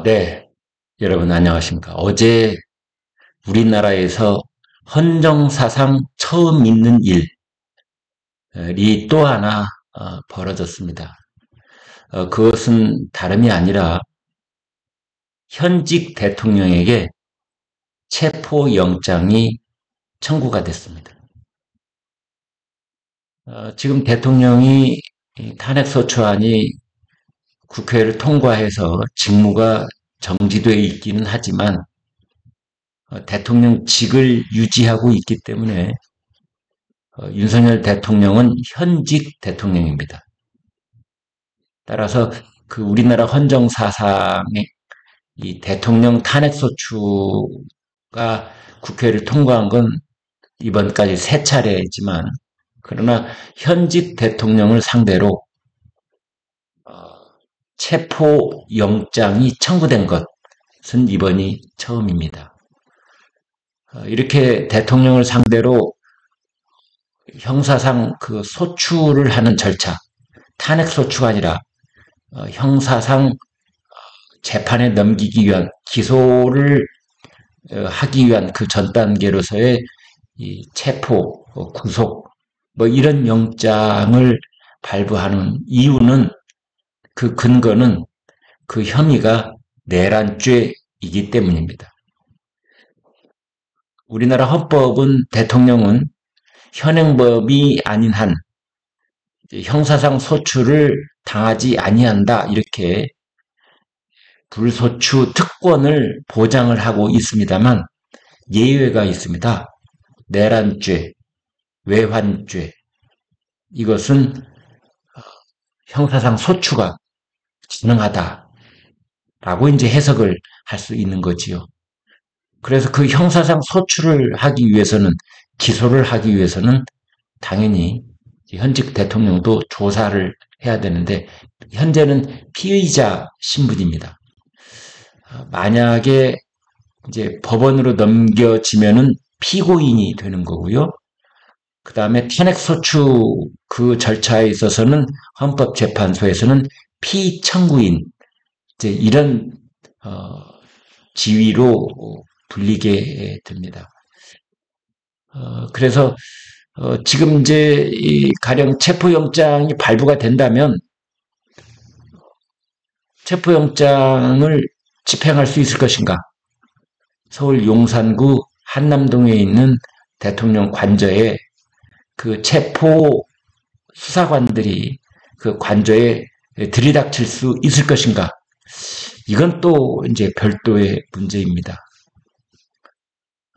네. 여러분 안녕하십니까. 어제 우리나라에서 헌정사상 처음 있는 일이 또 하나 벌어졌습니다. 그것은 다름이 아니라 현직 대통령에게 체포영장이 청구가 됐습니다. 지금 대통령이 탄핵소추안이 국회를 통과해서 직무가 정지돼 있기는 하지만 대통령직을 유지하고 있기 때문에 윤석열 대통령은 현직 대통령입니다. 따라서 그 우리나라 헌정사상의 이 대통령 탄핵소추가 국회를 통과한 건 이번까지 세 차례지만, 그러나 현직 대통령을 상대로 체포영장이 청구된 것은 이번이 처음입니다. 이렇게 대통령을 상대로 형사상 그 소추를 하는 절차, 탄핵소추가 아니라 형사상 재판에 넘기기 위한, 기소를 하기 위한 그 전 단계로서의 이 체포, 구속, 뭐 이런 영장을 발부하는 이유는, 그 근거는 그 혐의가 내란죄이기 때문입니다. 우리나라 헌법은 대통령은 현행법이 아닌 한 형사상 소추를 당하지 아니한다, 이렇게 불소추 특권을 보장을 하고 있습니다만 예외가 있습니다. 내란죄, 외환죄, 이것은 형사상 소추가 가능하다라고 이제 해석을 할 수 있는 거지요. 그래서 그 형사상 소추를 하기 위해서는, 기소를 하기 위해서는 당연히 현직 대통령도 조사를 해야 되는데, 현재는 피의자 신분입니다. 만약에 이제 법원으로 넘겨지면은 피고인이 되는 거고요. 그 다음에 탄핵소추 그 절차에 있어서는 헌법재판소에서는 피청구인, 이제 이런 지위로 불리게 됩니다. 그래서 지금 이제 이 가령 체포영장이 발부가 된다면 체포영장을 집행할 수 있을 것인가? 서울 용산구 한남동에 있는 대통령 관저에 그 체포 수사관들이 그 관저에 들이닥칠 수 있을 것인가? 이건 또 이제 별도의 문제입니다.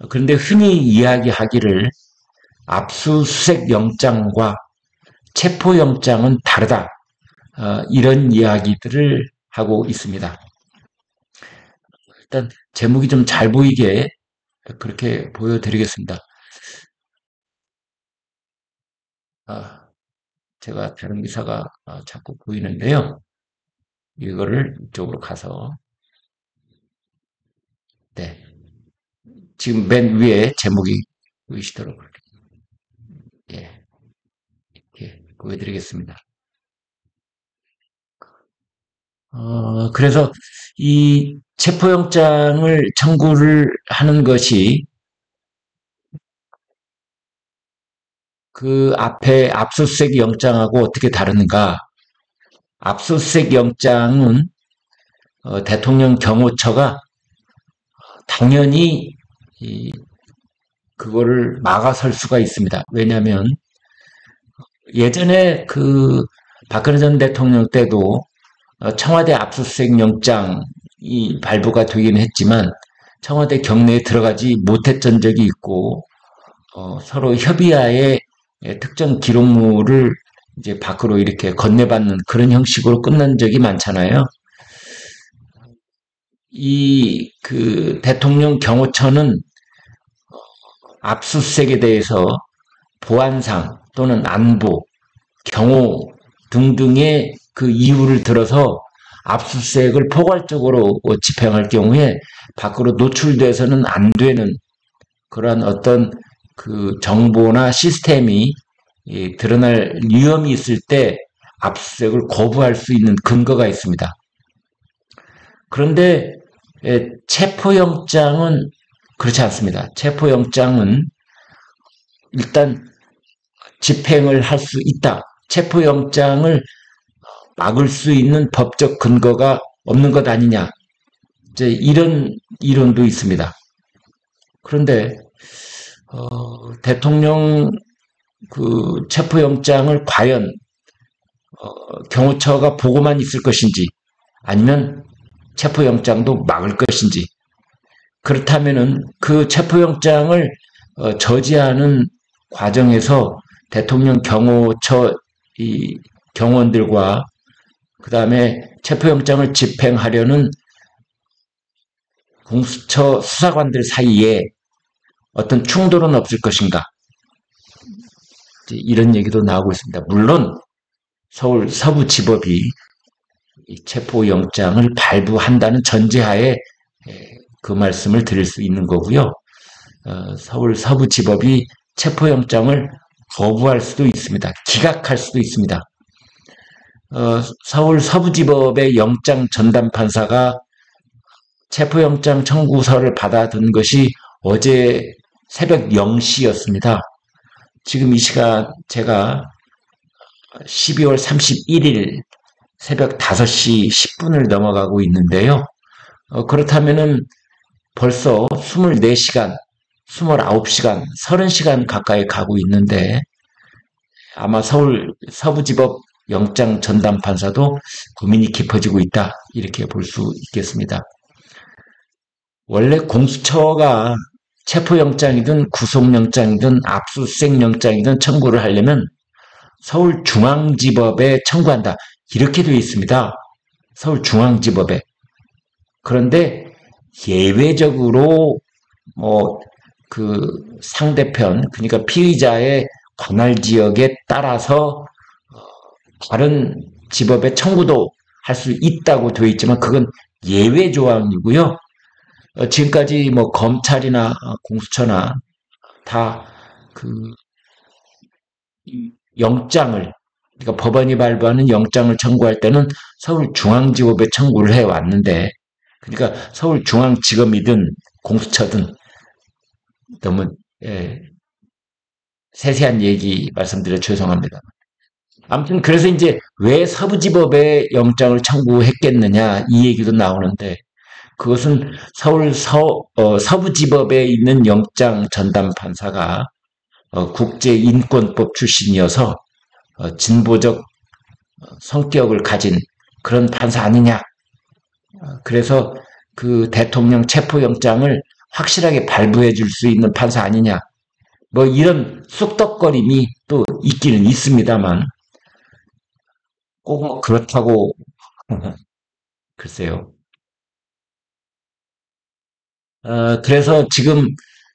그런데 흔히 이야기하기를 압수수색 영장과 체포영장은 다르다, 이런 이야기들을 하고 있습니다. 일단 제목이 좀 잘 보이게 그렇게 보여드리겠습니다. 제가 다른 기사가 자꾸 보이는데요. 이거를 이쪽으로 가서, 네, 지금 맨 위에 제목이 보이시도록 예, 이렇게 보여드리겠습니다. 그래서 이 체포영장을 청구를 하는 것이 그 앞에 압수수색 영장하고 어떻게 다른가? 압수수색 영장은 대통령 경호처가 당연히 그거를 막아설 수가 있습니다. 왜냐하면 예전에 그 박근혜 전 대통령 때도 청와대 압수수색 영장이 발부가 되긴 했지만 청와대 경내에 들어가지 못했던 적이 있고, 서로 협의하에 특정 기록물을 이제 밖으로 이렇게 건네받는 그런 형식으로 끝난 적이 많잖아요. 이 그 대통령 경호처는 압수수색에 대해서 보안상 또는 안보, 경호 등등의 그 이유를 들어서 압수수색을 포괄적으로 집행할 경우에 밖으로 노출돼서는 안 되는 그러한 어떤 그 정보나 시스템이 드러날 위험이 있을 때 압수수색을 거부할 수 있는 근거가 있습니다. 그런데 체포영장은 그렇지 않습니다. 체포영장은 일단 집행을 할 수 있다. 체포영장을 막을 수 있는 법적 근거가 없는 것 아니냐. 이제 이런 이론도 있습니다. 그런데 대통령 그 체포영장을 과연 경호처가 보고만 있을 것인지 아니면 체포영장도 막을 것인지, 그렇다면은 그 체포영장을 저지하는 과정에서 대통령 경호처 이 경호원들과 그 다음에 체포영장을 집행하려는 공수처 수사관들 사이에 어떤 충돌은 없을 것인가, 이런 얘기도 나오고 있습니다. 물론 서울 서부지법이 체포영장을 발부한다는 전제하에 그 말씀을 드릴 수 있는 거고요. 서울 서부지법이 체포영장을 거부할 수도 있습니다. 기각할 수도 있습니다. 서울 서부지법의 영장 전담 판사가 체포영장 청구서를 받아든 것이 어제 새벽 0시였습니다. 지금 이 시간 제가 12월 31일 새벽 5시 10분을 넘어가고 있는데요. 그렇다면은 벌써 24시간, 29시간, 30시간 가까이 가고 있는데 아마 서울 서부지법 영장 전담 판사도 고민이 깊어지고 있다, 이렇게 볼 수 있겠습니다. 원래 공수처가 체포영장이든 구속영장이든 압수수색영장이든 청구를 하려면 서울중앙지법에 청구한다, 이렇게 되어 있습니다. 서울중앙지법에. 그런데 예외적으로 그 상대편, 그러니까 피의자의 관할 지역에 따라서 다른 지법에 청구도 할 수 있다고 되어 있지만 그건 예외 조항이고요. 지금까지 검찰이나 공수처나 다 그 영장을, 그러니까 법원이 발부하는 영장을 청구할 때는 서울중앙지법에 청구를 해왔는데, 그러니까 서울중앙지검이든 공수처든 너무 세세한 얘기 말씀드려 죄송합니다. 아무튼 그래서 이제 왜 서부지법에 영장을 청구했겠느냐, 이 얘기도 나오는데, 그것은 서울 서부지법에 있는 영장 전담 판사가 국제인권법 출신이어서 진보적 성격을 가진 그런 판사 아니냐. 그래서 그 대통령 체포영장을 확실하게 발부해 줄 수 있는 판사 아니냐. 이런 쑥덕거림이 또 있기는 있습니다만 꼭 그렇다고 글쎄요. 그래서 지금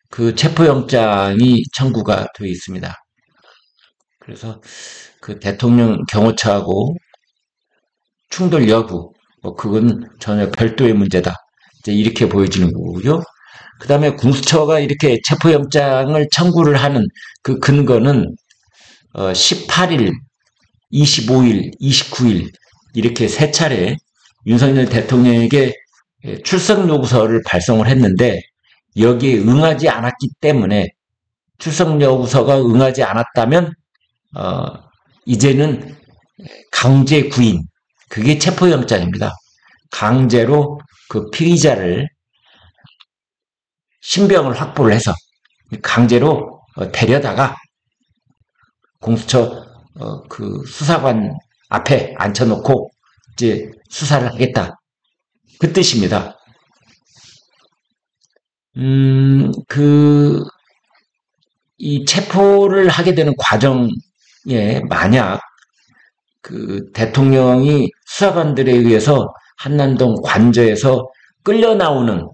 그 체포영장이 청구가 되어 있습니다. 그래서 그 대통령 경호처하고 충돌 여부, 그건 전혀 별도의 문제다, 이제 이렇게 보여지는 거고요. 그 다음에 공수처가 이렇게 체포영장을 청구를 하는 그 근거는 18일, 25일, 29일 이렇게 세 차례 윤석열 대통령에게 출석 요구서를 발송을 했는데 여기에 응하지 않았기 때문에, 출석 요구서가 응하지 않았다면 이제는 강제 구인, 그게 체포영장입니다. 강제로 그 피의자를 신병을 확보를 해서 강제로 데려다가 공수처 그 수사관 앞에 앉혀놓고 이제 수사를 하겠다, 그 뜻입니다. 이 체포를 하게 되는 과정에 만약 그 대통령이 수사관들에 의해서 한남동 관저에서 끌려 나오는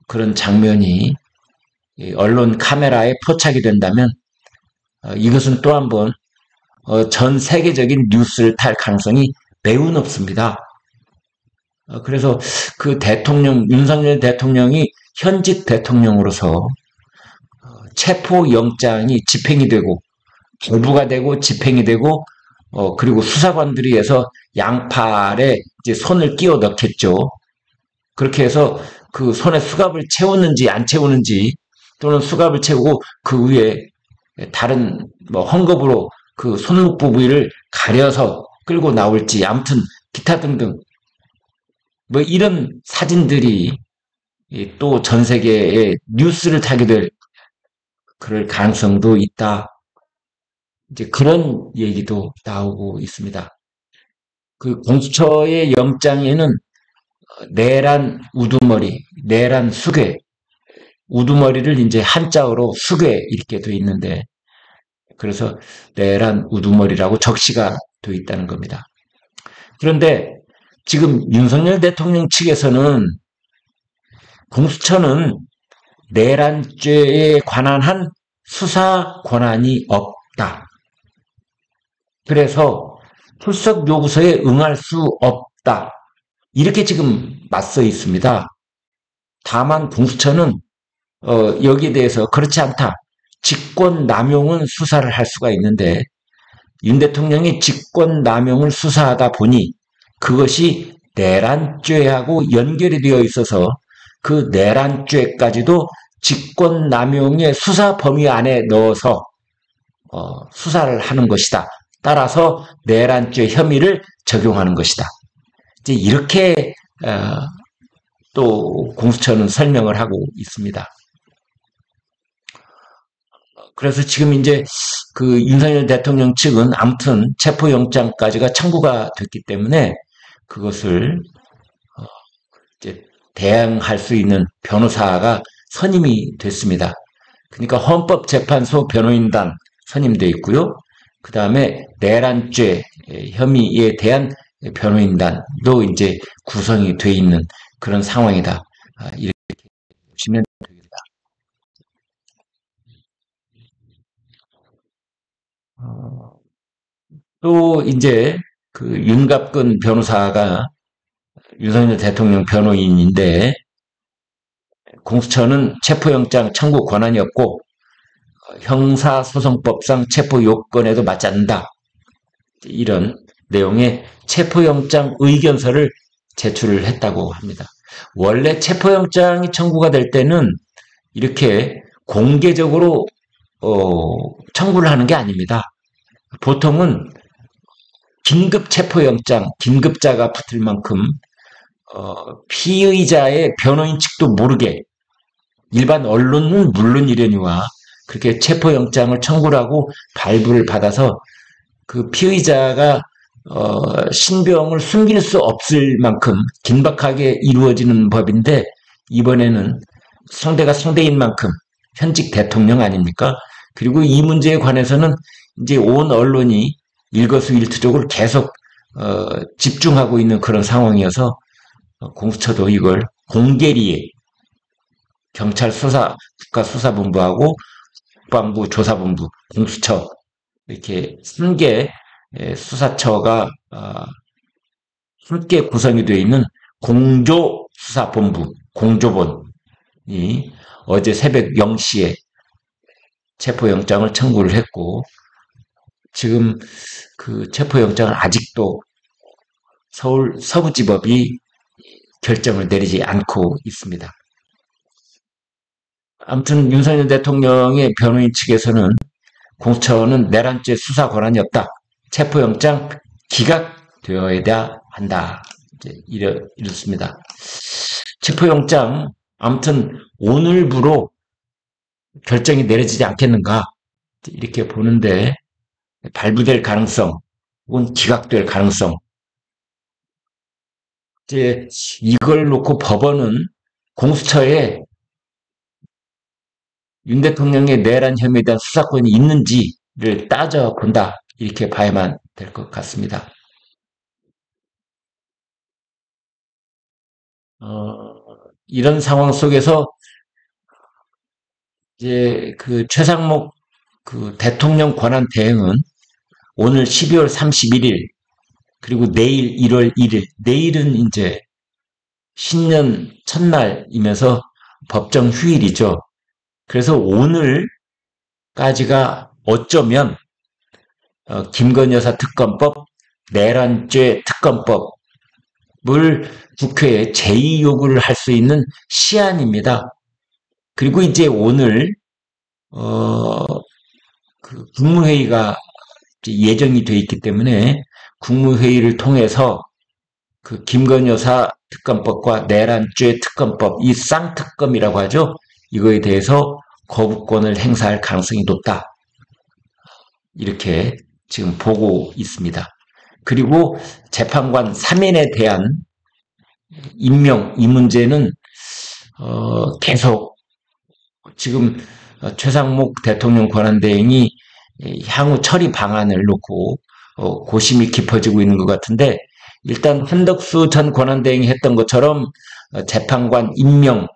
그런 장면이 언론 카메라에 포착이 된다면 이것은 또 한 번 전 세계적인 뉴스를 탈 가능성이 매우 높습니다. 그래서 그 윤석열 대통령이 현직 대통령으로서 체포영장이 집행이 되고 발부가 되고 집행이 되고 그리고 수사관들이 해서 양팔에 이제 손을 끼워 넣겠죠. 그렇게 해서 그 손에 수갑을 채우는지 안 채우는지 또는 수갑을 채우고 그 위에 다른 뭐 헝겊으로 그 손목부 부위를 가려서 끌고 나올지 아무튼 기타 등등 뭐 이런 사진들이 또 전 세계에 뉴스를 타게 될 그럴 가능성도 있다. 이제 그런 얘기도 나오고 있습니다. 그 공수처의 영장에는 내란 우두머리, 내란 수괴, 우두머리를 이제 한자어로 수괴 이렇게 돼 있는데 그래서 내란 우두머리라고 적시가 돼 있다는 겁니다. 그런데 지금 윤석열 대통령 측에서는 공수처는 내란죄에 관한 한 수사 권한이 없다. 그래서 출석 요구서에 응할 수 없다. 이렇게 지금 맞서 있습니다. 다만 공수처는 여기에 대해서 그렇지 않다. 직권 남용은 수사를 할 수가 있는데 윤 대통령이 직권 남용을 수사하다 보니 그것이 내란죄하고 연결이 되어 있어서 그 내란죄까지도 직권 남용의 수사 범위 안에 넣어서 수사를 하는 것이다. 따라서 내란죄 혐의를 적용하는 것이다. 이제 이렇게 또 공수처는 설명을 하고 있습니다. 그래서 지금 이제 그 윤석열 대통령 측은 아무튼 체포영장까지가 청구가 됐기 때문에 그것을 이제 대항할 수 있는 변호사가 선임이 됐습니다. 그러니까 헌법재판소 변호인단 선임되어 있고요. 그 다음에 내란죄 혐의에 대한 변호인단도 이제 구성이 되어 있는 그런 상황이다. 이렇게 보시면 됩니다. 또 이제 그 윤갑근 변호사가 윤석열 대통령 변호인인데 공수처는 체포영장 청구 권한이 없고 형사소송법상 체포 요건에도 맞지 않는다. 이런 내용의 체포영장 의견서를 제출을 했다고 합니다. 원래 체포영장이 청구가 될 때는 이렇게 공개적으로 청구를 하는 게 아닙니다. 보통은 긴급 체포영장, 긴급자가 붙을 만큼 피의자의 변호인 측도 모르게 일반 언론은 물론이려니와 그렇게 체포영장을 청구를 하고 발부를 받아서 그 피의자가 신병을 숨길 수 없을 만큼 긴박하게 이루어지는 법인데 이번에는 상대가 상대인 만큼 현직 대통령 아닙니까? 그리고 이 문제에 관해서는 이제 온 언론이 일거수일투족을 계속 집중하고 있는 그런 상황이어서 공수처도 이걸 공개리에 경찰 수사 국가수사본부하고 국방부 조사본부 공수처 이렇게 3개 수사처가 함께 구성이 되어 있는 공조수사본부 공조본이 어제 새벽 0시에 체포영장을 청구를 했고 지금 그 체포영장을 아직도 서울 서부지법이 결정을 내리지 않고 있습니다. 아무튼 윤석열 대통령의 변호인 측에서는 공수처는 내란죄 수사 권한이 없다. 체포영장 기각되어야 한다. 이제 이렇습니다. 체포영장 아무튼 오늘부로 결정이 내려지지 않겠는가 이렇게 보는데 발부될 가능성 혹은 기각될 가능성 이제 이걸 놓고 법원은 공수처에 윤 대통령의 내란 혐의에 대한 수사권이 있는지를 따져본다. 이렇게 봐야만 될 것 같습니다. 이런 상황 속에서 이제 그 최상목 그 대통령 권한 대행은 오늘 12월 31일 그리고 내일 1월 1일 내일은 이제 신년 첫날이면서 법정 휴일이죠. 그래서 오늘까지가 어쩌면 김건희 여사 특검법, 내란죄 특검법 국회에 제의 요구를 할 수 있는 시한입니다. 그리고 이제 오늘 국무회의가 예정이 돼 있기 때문에 국무회의를 통해서 그 김건희 여사 특검법과 내란죄 특검법, 이 쌍특검이라고 하죠. 이거에 대해서 거부권을 행사할 가능성이 높다. 이렇게 지금 보고 있습니다. 그리고 재판관 3인에 대한 임명, 이 문제는 계속 지금 최상목 대통령 권한대행이 향후 처리 방안을 놓고 고심이 깊어지고 있는 것 같은데, 일단 한덕수 전 권한대행이 했던 것처럼 재판관 임명,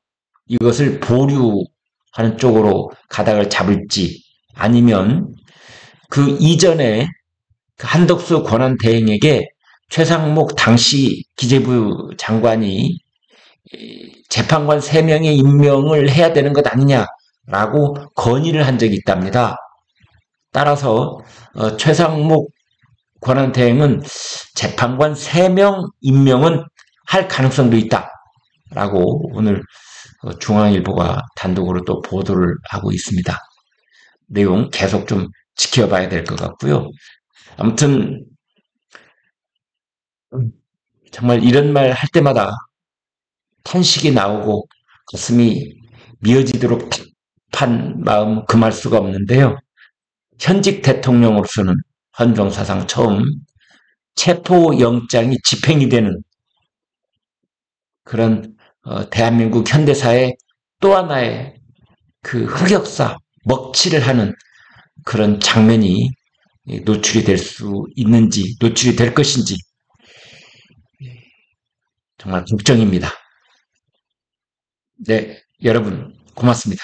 이것을 보류하는 쪽으로 가닥을 잡을지, 아니면 그 이전에 한덕수 권한대행에게 최상목 당시 기재부 장관이 재판관 3명의 임명을 해야 되는 것 아니냐라고 건의를 한 적이 있답니다. 따라서 최상목 권한대행은 재판관 3명 임명은 할 가능성도 있다라고 오늘 중앙일보가 단독으로 또 보도를 하고 있습니다. 내용 계속 좀 지켜봐야 될 것 같고요. 아무튼 정말 이런 말 할 때마다 탄식이 나오고 가슴이 미어지도록 한 마음 금할 수가 없는데요. 현직 대통령으로서는 헌정사상 처음 체포영장이 집행이 되는 그런 대한민국 현대사의 또 하나의 그 흑역사, 먹칠을 하는 그런 장면이 노출이 될 수 있는지, 노출이 될 것인지 정말 걱정입니다. 네, 여러분 고맙습니다.